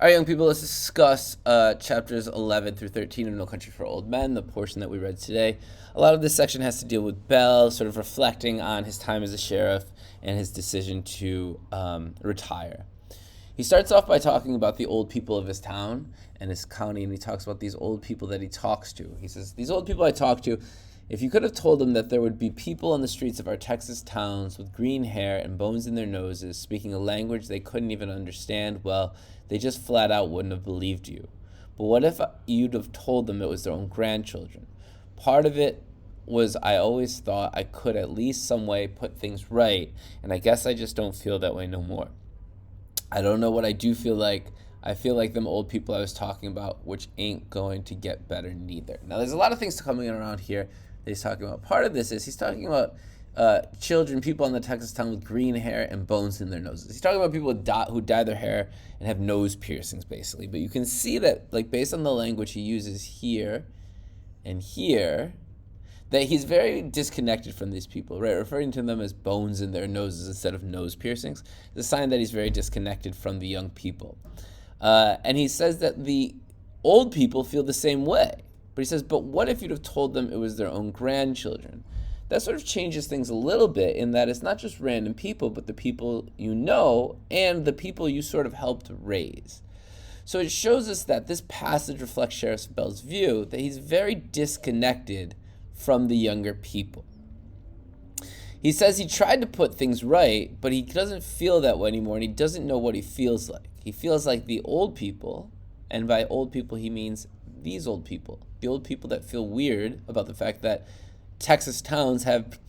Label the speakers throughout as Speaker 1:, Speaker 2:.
Speaker 1: All right, young people, let's discuss chapters 11 through 13 of No Country for Old Men, the portion that we read today. A lot of this section has to deal with Bell, sort of reflecting on his time as a sheriff and his decision to retire. He starts off by talking about the old people of his town and his county, and he talks about these old people that he talks to. He says, "These old people I talk to, if you could have told them that there would be people on the streets of our Texas towns with green hair and bones in their noses, speaking a language they couldn't even understand, well, they just flat out wouldn't have believed you. But what if you'd have told them it was their own grandchildren? Part of it was I always thought I could at least some way put things right, and I guess I just don't feel that way no more. I don't know what I do feel like. I feel like them old people I was talking about, which ain't going to get better neither." Now, there's a lot of things coming around here that he's talking about. Part of this is he's talking about children, people in the Texas town with green hair and bones in their noses. He's talking about people who dye their hair and have nose piercings, basically. But you can see that, like, based on the language he uses here and here, that he's very disconnected from these people, right? Referring to them as bones in their noses instead of nose piercings is a sign that he's very disconnected from the young people. And he says that the old people feel the same way. But he says, but what if you'd have told them it was their own grandchildren? That sort of changes things a little bit in that it's not just random people, but the people you know and the people you sort of helped raise. So it shows us that this passage reflects Sheriff Bell's view that he's very disconnected from the younger people. He says he tried to put things right, but he doesn't feel that way anymore, and he doesn't know what he feels like. He feels like the old people, and by old people he means these old people, the old people that feel weird about the fact that Texas towns have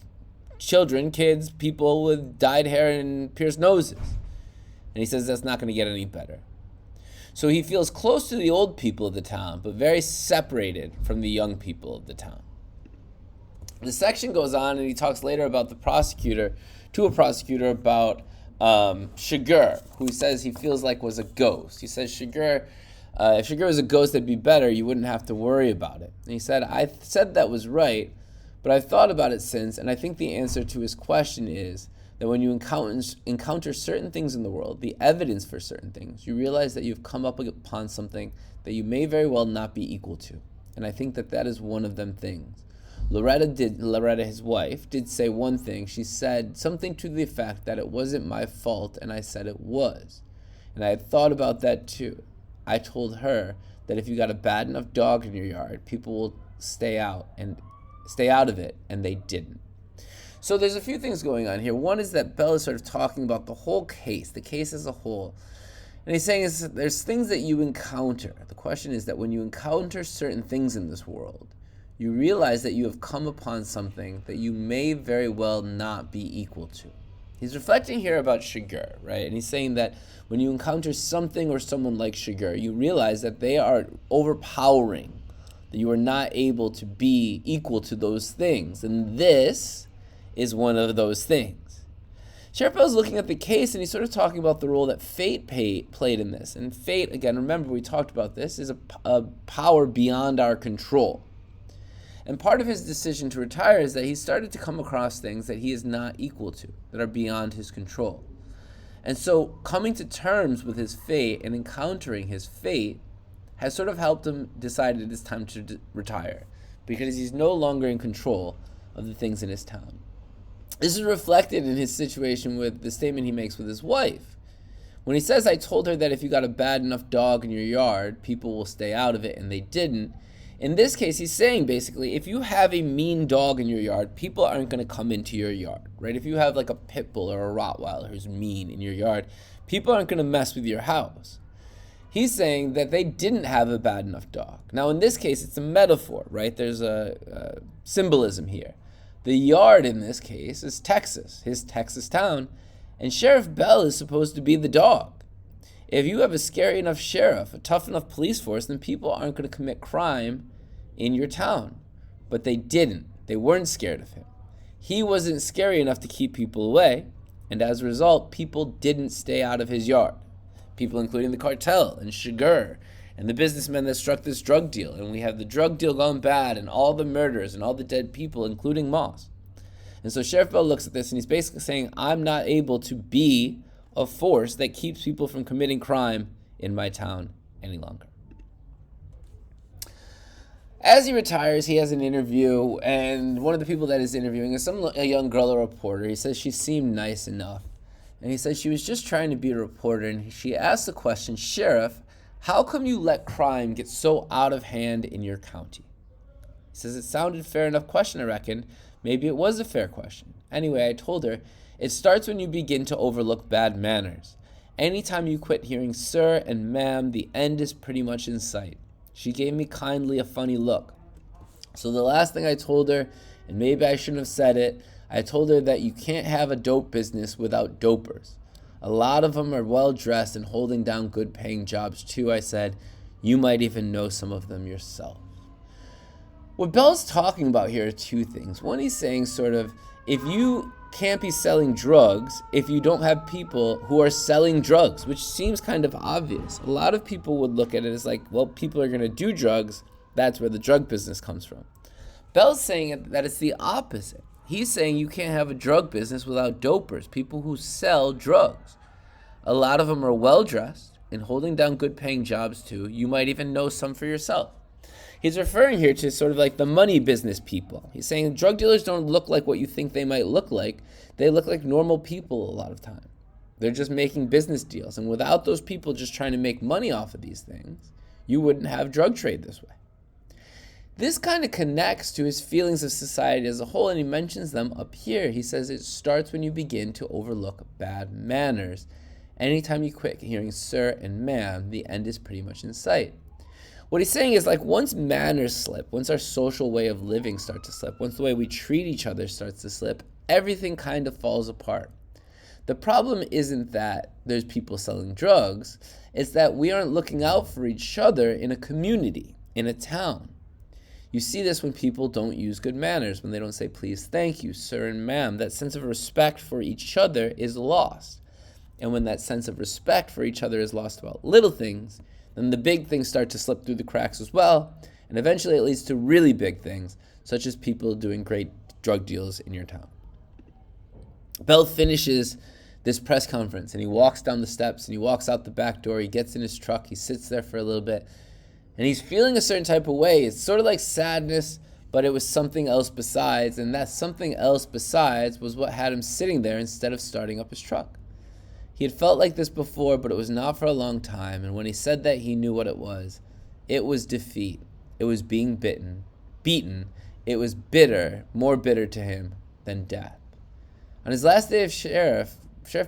Speaker 1: children, kids, people with dyed hair and pierced noses. And he says that's not going to get any better. So he feels close to the old people of the town, but very separated from the young people of the town. The section goes on, and he talks later about a prosecutor about Shigur, who he says he feels like was a ghost. He says Shigur, if Shigur was a ghost, that'd be better. You wouldn't have to worry about it. And he said, I said that was right, but I've thought about it since, and I think the answer to his question is that when you encounter certain things in the world, the evidence for certain things, you realize that you've come up upon something that you may very well not be equal to. And I think that is one of them things. Loretta, his wife, did say one thing. She said something to the effect that it wasn't my fault, and I said it was. And I had thought about that too. I told her that if you got a bad enough dog in your yard, people will stay out of it, and they didn't. So there's a few things going on here. One is that Bell is sort of talking about the whole case, the case as a whole. And he's saying there's things that you encounter. The question is that when you encounter certain things in this world, you realize that you have come upon something that you may very well not be equal to. He's reflecting here about Shigur, right? And he's saying that when you encounter something or someone like Shigur, you realize that they are overpowering, that you are not able to be equal to those things. And this is one of those things. Sheriff Bell's looking at the case, and he's sort of talking about the role that fate played in this. And fate, again, remember we talked about this, is a power beyond our control. And part of his decision to retire is that he started to come across things that he is not equal to, that are beyond his control. And so coming to terms with his fate and encountering his fate has sort of helped him decide it is time to retire, because he's no longer in control of the things in his town. This is reflected in his situation with the statement he makes with his wife. When he says, I told her that if you got a bad enough dog in your yard, people will stay out of it, and they didn't. In this case, he's saying basically, if you have a mean dog in your yard, people aren't going to come into your yard, right? If you have like a pit bull or a Rottweiler who's mean in your yard, people aren't going to mess with your house. He's saying that they didn't have a bad enough dog. Now, in this case, it's a metaphor, right? There's a symbolism here. The yard in this case is Texas, his Texas town, and Sheriff Bell is supposed to be the dog. If you have a scary enough sheriff, a tough enough police force, then people aren't going to commit crime in your town. But they didn't. They weren't scared of him. He wasn't scary enough to keep people away, and as a result, people didn't stay out of his yard. People including the cartel and Shigur and the businessmen that struck this drug deal, and we have the drug deal gone bad and all the murders and all the dead people, including Moss. And so Sheriff Bell looks at this and he's basically saying, I'm not able to be a force that keeps people from committing crime in my town any longer. As he retires, he has an interview, and one of the people that is interviewing is a young girl, a reporter. He says she seemed nice enough, and he says she was just trying to be a reporter, and she asked the question, "Sheriff, how come you let crime get so out of hand in your county?" He says it sounded fair enough question, I reckon. Maybe it was a fair question. Anyway, I told her, it starts when you begin to overlook bad manners. Anytime you quit hearing sir and ma'am, the end is pretty much in sight. She gave me kindly a funny look. So the last thing I told her, and maybe I shouldn't have said it, I told her that you can't have a dope business without dopers. A lot of them are well dressed and holding down good paying jobs too, I said. You might even know some of them yourself. What Bell's talking about here are two things. One, he's saying sort of, if you can't be selling drugs if you don't have people who are selling drugs, which seems kind of obvious. A lot of people would look at it as like, well, people are going to do drugs. That's where the drug business comes from. Bell's saying that it's the opposite. He's saying you can't have a drug business without dopers, people who sell drugs. A lot of them are well-dressed and holding down good-paying jobs too. You might even know some for yourself. He's referring here to sort of like the money business people. He's saying drug dealers don't look like what you think they might look like. They look like normal people a lot of time. They're just making business deals. And without those people just trying to make money off of these things, you wouldn't have drug trade this way. This kind of connects to his feelings of society as a whole, and he mentions them up here. He says it starts when you begin to overlook bad manners. Anytime you quit hearing sir and ma'am, the end is pretty much in sight. What he's saying is like once manners slip, once our social way of living starts to slip, once the way we treat each other starts to slip, everything kind of falls apart. The problem isn't that there's people selling drugs, it's that we aren't looking out for each other in a community, in a town. You see this when people don't use good manners, when they don't say please, thank you, sir and ma'am. That sense of respect for each other is lost. And when that sense of respect for each other is lost about little things, then the big things start to slip through the cracks as well, and eventually it leads to really big things, such as people doing great drug deals in your town. Bell finishes this press conference, and he walks down the steps, and he walks out the back door, he gets in his truck, he sits there for a little bit, and he's feeling a certain type of way. It's sort of like sadness, but it was something else besides, and that something else besides was what had him sitting there instead of starting up his truck. He had felt like this before, but it was not for a long time, and when he said that, he knew what it was. It was defeat. It was being beaten. It was bitter, more bitter to him than death. On his last day of Sheriff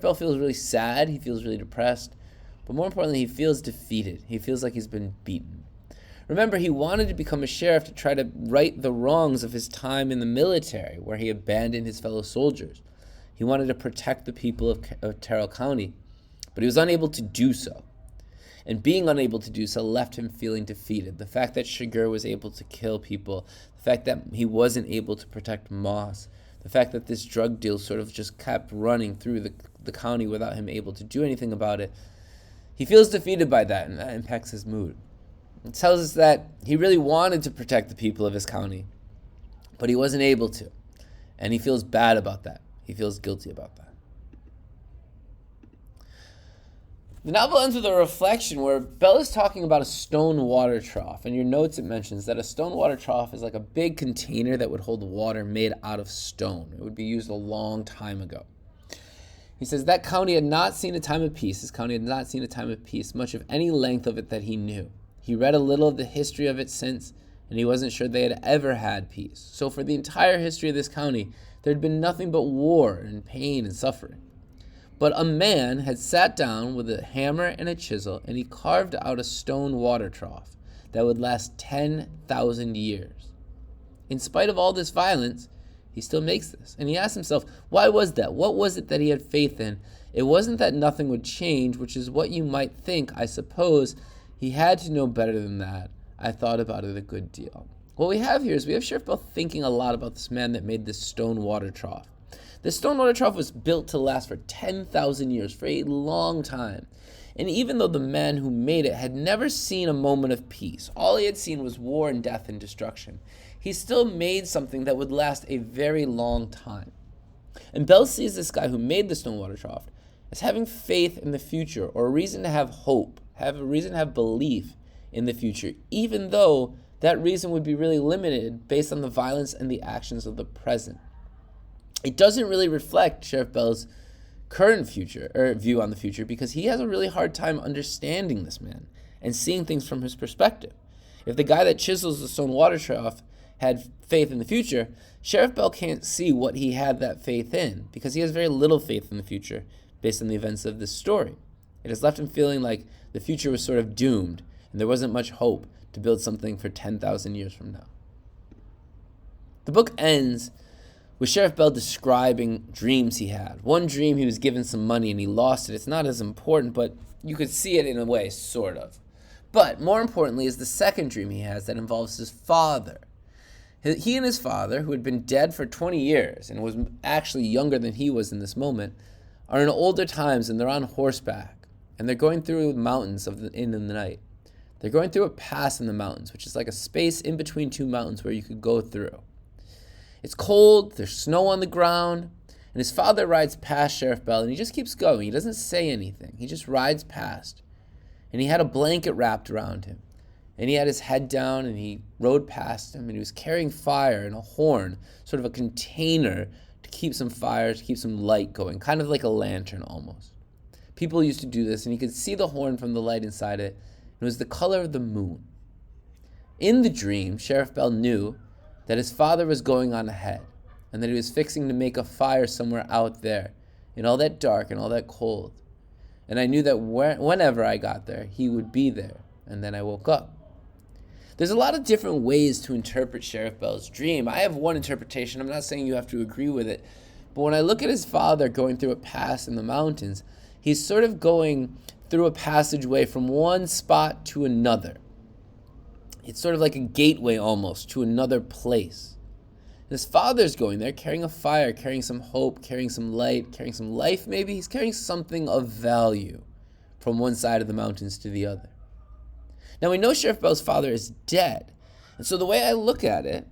Speaker 1: Bell feels really sad, he feels really depressed, but more importantly, he feels defeated. He feels like he's been beaten. Remember, he wanted to become a sheriff to try to right the wrongs of his time in the military, where he abandoned his fellow soldiers. He wanted to protect the people of Terrell County, but he was unable to do so. And being unable to do so left him feeling defeated. The fact that Shiger was able to kill people, the fact that he wasn't able to protect Moss, the fact that this drug deal sort of just kept running through the county without him able to do anything about it, he feels defeated by that, and that impacts his mood. It tells us that he really wanted to protect the people of his county, but he wasn't able to. And he feels bad about that. He feels guilty about that. The novel ends with a reflection where Bell is talking about a stone water trough. In your notes it mentions that a stone water trough is like a big container that would hold water made out of stone. It would be used a long time ago. He says that county had not seen a time of peace. His county had not seen a time of peace, much of any length of it that he knew. He read a little of the history of it since, and he wasn't sure they had ever had peace. So for the entire history of this county, there had been nothing but war and pain and suffering. But a man had sat down with a hammer and a chisel, and he carved out a stone water trough that would last 10,000 years. In spite of all this violence, he still makes this. And he asked himself, why was that? What was it that he had faith in? It wasn't that nothing would change, which is what you might think. I suppose he had to know better than that. I thought about it a good deal. What we have here is we have Sheriff Bell thinking a lot about this man that made this stone water trough. This stone water trough was built to last for 10,000 years, for a long time. And even though the man who made it had never seen a moment of peace, all he had seen was war and death and destruction, he still made something that would last a very long time. And Bell sees this guy who made the stone water trough as having faith in the future, or a reason to have hope have a reason to have belief in the future, even though that reason would be really limited based on the violence and the actions of the present. It doesn't really reflect Sheriff Bell's current future or view on the future, because he has a really hard time understanding this man and seeing things from his perspective. If the guy that chisels the stone water trough had faith in the future, Sheriff Bell can't see what he had that faith in, because he has very little faith in the future based on the events of this story. It has left him feeling like the future was sort of doomed and there wasn't much hope to build something for 10,000 years from now. The book ends with Sheriff Bell describing dreams he had. One dream, he was given some money and he lost it. It's not as important, but you could see it in a way, sort of. But more importantly is the second dream he has that involves his father. He and his father, who had been dead for 20 years and was actually younger than he was in this moment, are in older times, and they're on horseback, and they're going through the mountains in the night. They're going through a pass in the mountains, which is like a space in between two mountains where you could go through. It's cold, there's snow on the ground, and his father rides past Sheriff Bell, and he just keeps going. He doesn't say anything. He just rides past. And he had a blanket wrapped around him, and he had his head down, and he rode past him, and he was carrying fire and a horn, sort of a container to keep some fire, to keep some light going, kind of like a lantern almost. People used to do this, and you could see the horn from the light inside it. It was the color of the moon. In the dream, Sheriff Bell knew that his father was going on ahead, and that he was fixing to make a fire somewhere out there in all that dark and all that cold. And I knew that whenever I got there, he would be there. And then I woke up. There's a lot of different ways to interpret Sheriff Bell's dream. I have one interpretation. I'm not saying you have to agree with it. But when I look at his father going through a pass in the mountains, he's sort of going through a passageway from one spot to another. It's sort of like a gateway almost to another place. And his father's going there carrying a fire, carrying some hope, carrying some light, carrying some life maybe. He's carrying something of value from one side of the mountains to the other. Now we know Sheriff Bell's father is dead. And so the way I look at it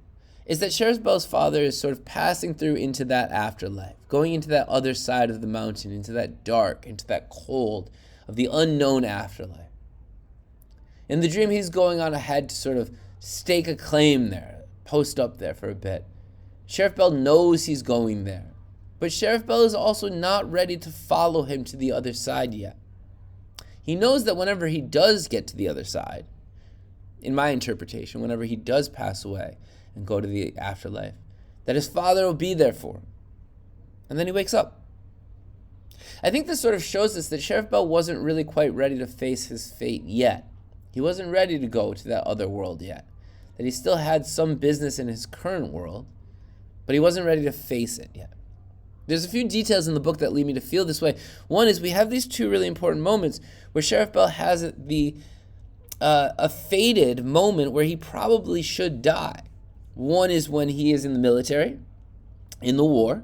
Speaker 1: is that Sheriff Bell's father is sort of passing through into that afterlife, going into that other side of the mountain, into that dark, into that cold of the unknown afterlife. In the dream, he's going on ahead to sort of stake a claim there, post up there for a bit. Sheriff Bell knows he's going there, but Sheriff Bell is also not ready to follow him to the other side yet. He knows that whenever he does get to the other side, in my interpretation, whenever he does pass away and go to the afterlife, that his father will be there for him. And then he wakes up. I think this sort of shows us that Sheriff Bell wasn't really quite ready to face his fate yet. He wasn't ready to go to that other world yet. That he still had some business in his current world, but he wasn't ready to face it yet. There's a few details in the book that lead me to feel this way. One is we have these two really important moments where Sheriff Bell has a fated moment where he probably should die. One is when he is in the military, in the war,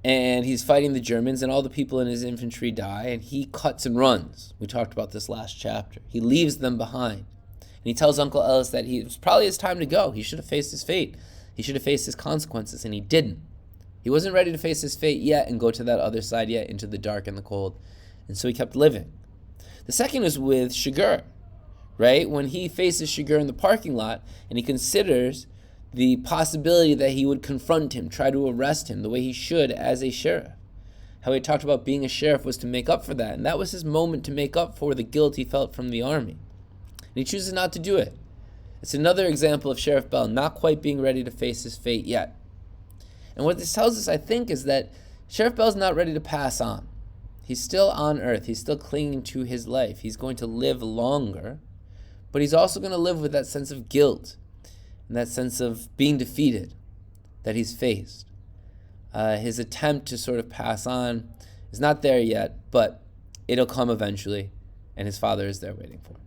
Speaker 1: and he's fighting the Germans, and all the people in his infantry die, and he cuts and runs. We talked about this last chapter. He leaves them behind. And he tells Uncle Ellis that it was probably his time to go. He should have faced his fate. He should have faced his consequences, and he didn't. He wasn't ready to face his fate yet and go to that other side yet, into the dark and the cold. And so he kept living. The second is with Shigur, right? When he faces Shigur in the parking lot, and he considers the possibility that he would confront him, try to arrest him the way he should as a sheriff. How he talked about being a sheriff was to make up for that, and that was his moment to make up for the guilt he felt from the army. And he chooses not to do it. It's another example of Sheriff Bell not quite being ready to face his fate yet. And what this tells us, I think, is that Sheriff Bell's not ready to pass on. He's still on earth. He's still clinging to his life. He's going to live longer, but he's also going to live with that sense of guilt and that sense of being defeated that he's faced. His attempt to sort of pass on is not there yet, but it'll come eventually, and his father is there waiting for him.